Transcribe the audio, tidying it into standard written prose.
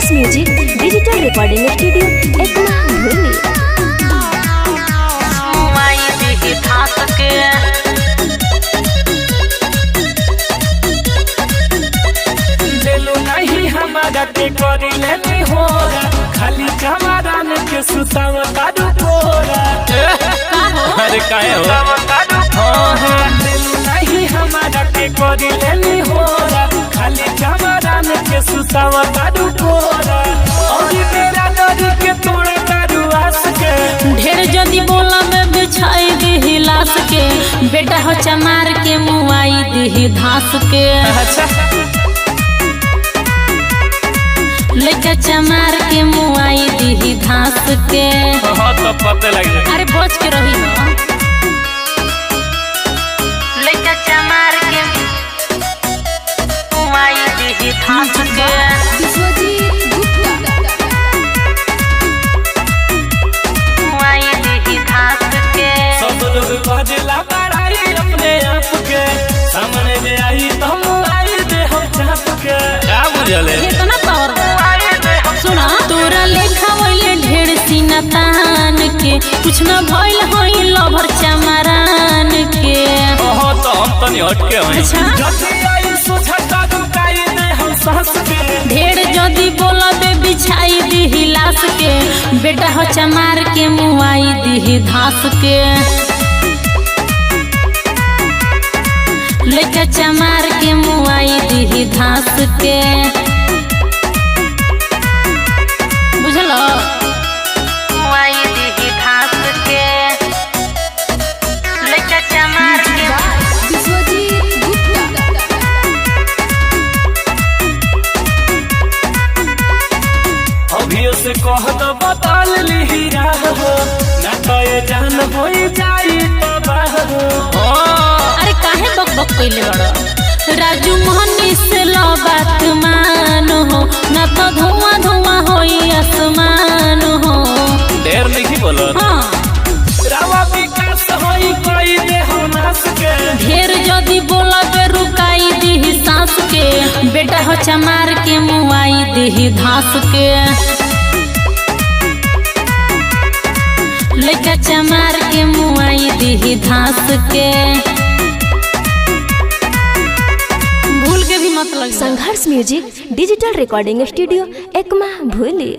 संघर्ष music digital recording studio एकमा भूली। नहीं हमारा के करी लेनी होगा खाली कमरान के सुताव काडू पोरा। अरे काहे हो नहीं हमारा के करी लेनी होगा खाली कमरान के सुताव काडू पोरा। और मेरा डरी के तोड़ा काडू आस के ढेर जदी बोला में बिछाई दी लाश के बेटा हो चमार के मुआई दी धास के। अच्छा लइका चमार के मुआई दी धास के। हाँ तो पते लग जाए। अरे बच के रही हो लइका चमार के मुआई दी धास के। मुआई दी धास के। सब लोग बजला बड़ाई अपने आप के सामने में आई तो आई दे हम चाप के। क्या बुझले इतना पावर सुना तोरा लेखा वैले ढेर सीना तान के कुछ न भइल होई लभर चमरान के। ओहो तो हम तनी हटके हई। अच्छा जल्दी आई सोचता दुकाई दे हम सांस के। ढेर जदी बोला बे बिछाई दी लाश के बेटा हो चमार के मुआई दी धास के। लइका चमार के मुआई दी धास के। बुझलो मुआई दी धास के। लइका चमार के अभियो से कह दो बदल ली राह हो ना तो ये जान हो जाई तो बाहो। अरे काहे बक बक कइले बड़ राजू मोहनी से लो बात मान हो ना तो धुआं धुआं होई आसमान हो। ढेर नहीं बोलो। हाँ रावा विकास होई कोई दे हम नास के। ढेर जदी बोला बे रुकाई दी सांस के बेटा हो चमार के मुआई दी धास के। लइका चमार के मुआई दी धास के। भूल के भी मत लग। Sangharsh music digital recording studio एकमा भूली।